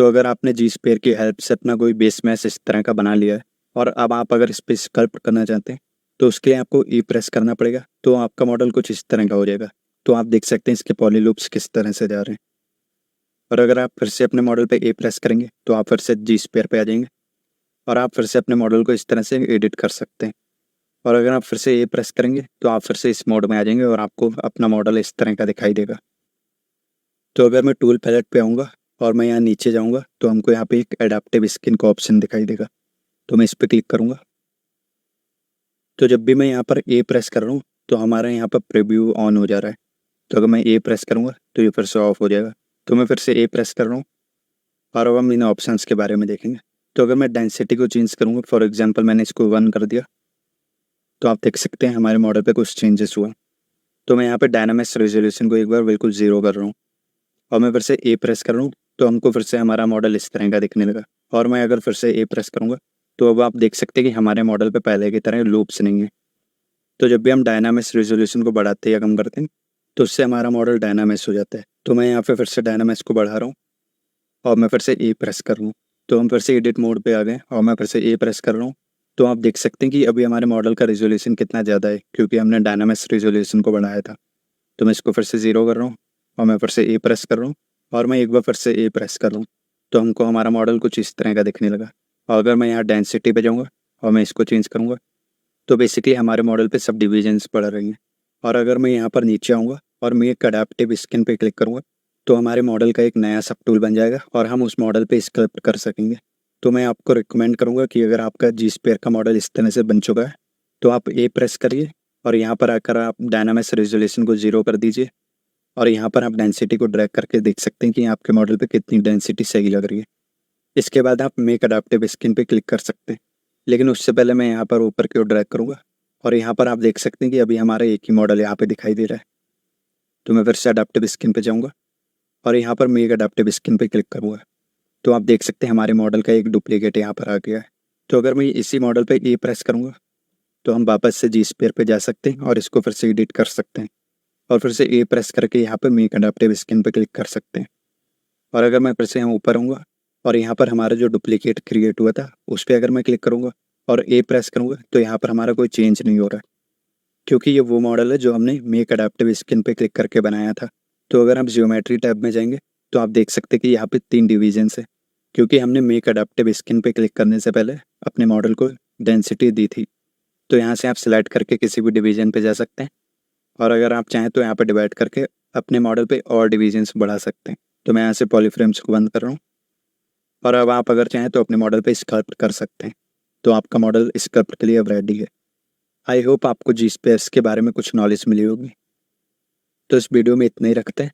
तो अगर आपने जी स्पेयर की हेल्प से अपना कोई बेस मैश इस तरह का बना लिया है और अब आप अगर इस पर स्कल्प्ट करना चाहते हैं तो उसके लिए आपको ई प्रेस करना पड़ेगा, तो आपका मॉडल कुछ इस तरह का हो जाएगा। तो आप देख सकते हैं इसके पॉली लूप्स किस तरह से जा रहे हैं। और अगर आप फिर से अपने मॉडल पे ए प्रेस करेंगे तो आप फिर से जी स्पेयर पे आ जाएंगे और आप फिर से अपने मॉडल को इस तरह से एडिट कर सकते हैं। और अगर आप फिर से ए प्रेस करेंगे तो आप फिर से इस मोड में आ जाएंगे और आपको अपना मॉडल इस तरह का दिखाई देगा। तो अगर मैं टूल पैलेट पे आऊँगा और मैं यहाँ नीचे जाऊँगा तो हमको यहाँ पे एक एडाप्टिव स्किन का ऑप्शन दिखाई देगा, तो मैं इस पर क्लिक करूँगा। तो जब भी मैं यहाँ पर ए प्रेस कर रहा हूँ तो हमारा यहाँ पर प्रीव्यू ऑन हो जा रहा है। तो अगर मैं ए प्रेस करूँगा तो ये फिर से ऑफ हो जाएगा। तो मैं फिर से ए प्रेस कर रहा हूँ और अब हम इन ऑप्शंस के बारे में देखेंगे। तो अगर मैं डेंसिटी को चेंज करूँगा, फॉर एग्जांपल मैंने इसको 1 कर दिया, तो आप देख सकते हैं हमारे मॉडल पे कुछ चेंजेस हुआ। तो मैं यहाँ पे डायनामिक्स रेजोल्यूशन को एक बार बिल्कुल 0 कर रहा हूँ और मैं फिर से ए प्रेस कर रहा हूँ तो हमको फिर से हमारा मॉडल इस तरह का दिखने लगा। और मैं अगर फिर से ए प्रेस करूँगा तो अब आप देख सकते हैं कि हमारे मॉडल पे पहले की तरह लूप्स नहीं है। तो जब भी हम डायनामिक्स रेजोल्यूशन को बढ़ाते या कम करते हैं तो उससे हमारा मॉडल डायनामिक्स हो जाता है। तो मैं यहाँ पे फिर से डायनामिक्स को बढ़ा रहा हूँ और मैं फिर से ए प्रेस कर रहा हूँ, तो हम फिर से एडिट मोड पे आ गए और मैं फिर से ए प्रेस कर रहा हूँ। तो आप देख सकते हैं कि अभी हमारे मॉडल का रेजोल्यूशन कितना ज़्यादा है क्योंकि हमने डायनामिक्स रेजोल्यूशन को बढ़ाया था। तो मैं इसको फिर से 0 कर रहा हूँ और मैं फिर से ए प्रेस कर रहा हूँ और मैं एक बार फिर से ए प्रेस कर रहा हूँ, तो हमको हमारा मॉडल कुछ इस तरह का दिखने लगा। और अगर मैं यहाँ डेंसिटी पे जाऊँगा और मैं इसको चेंज करूँगा तो बेसिकली हमारे मॉडल पे सब डिविजन्स बढ़ रही हैं। और अगर मैं यहाँ पर नीचे आऊँगा और मैं एक अडेप्टिव स्किन पे क्लिक करूँगा तो हमारे मॉडल का एक नया सब टूल बन जाएगा और हम उस मॉडल पे स्कल्प्ट कर सकेंगे। तो मैं आपको रिकमेंड करूँगा कि अगर आपका जी स्पेयर का मॉडल इस तरह से बन चुका है तो आप ए प्रेस करिए और यहाँ पर आकर आप डायनामिक्स रेजोल्यूशन को 0 कर दीजिए और यहाँ पर आप डेंसिटी को ड्रैग करके देख सकते हैं कि आपके मॉडल पे कितनी डेंसिटी सही लग रही है। इसके बाद आप मेक अडेप्टिव स्किन पे क्लिक कर सकते हैं, लेकिन उससे पहले मैं यहाँ पर ऊपर की ओर ड्रैग करूँगा और यहाँ पर आप देख सकते हैं कि अभी हमारा एक ही मॉडल यहाँ पे दिखाई दे रहा है। तो मैं फिर से अडेप्टिव स्किन पे जाऊँगा और यहाँ पर मेक अडेप्टिव स्किन पे क्लिक करूँगा, तो आप देख सकते हैं हमारे मॉडल का एक डुप्लीकेट यहाँ पर आ गया है। तो अगर मैं इसी मॉडल पे ए प्रेस करूँगा तो हम वापस से जी स्पेयर पे जा सकते हैं और इसको फिर से एडिट कर सकते हैं और फिर से ए प्रेस करके यहाँ पर मेक अडेप्टिव स्किन पे क्लिक कर सकते हैं। और अगर मैं फिर से यहाँ ऊपर आऊँगा और यहाँ पर हमारा जो डुप्लीकेट क्रिएट हुआ था उस पर अगर मैं क्लिक करूँगा और ए प्रेस करूँगा तो यहाँ पर हमारा कोई चेंज नहीं हो रहा, क्योंकि ये वो मॉडल है जो हमने मेक अडेप्टिव स्किन पे क्लिक करके बनाया था। तो अगर आप जियोमेट्री टैब में जाएंगे तो आप देख सकते हैं कि यहाँ पे 3 डिवीजन्स है, क्योंकि हमने मेक अडेप्टिव स्किन पे क्लिक करने से पहले अपने मॉडल को डेंसिटी दी थी। तो यहाँ से आप सिलेक्ट करके किसी भी डिवीजन पे जा सकते हैं और अगर आप चाहें तो यहाँ पे डिवाइड करके अपने मॉडल पे और डिवीजन्स बढ़ा सकते हैं। तो मैं यहाँ से पॉलीफ्रेम्स को बंद कर रहा हूँ और अब आप अगर चाहें तो अपने मॉडल पे स्कल्प्ट कर सकते हैं। तो आपका मॉडल स्कल्प्ट के लिए अब रेडी है। आई होप आपको जी स्पेस के बारे में कुछ नॉलेज मिली होगी। तो इस वीडियो में इतना ही रखते हैं।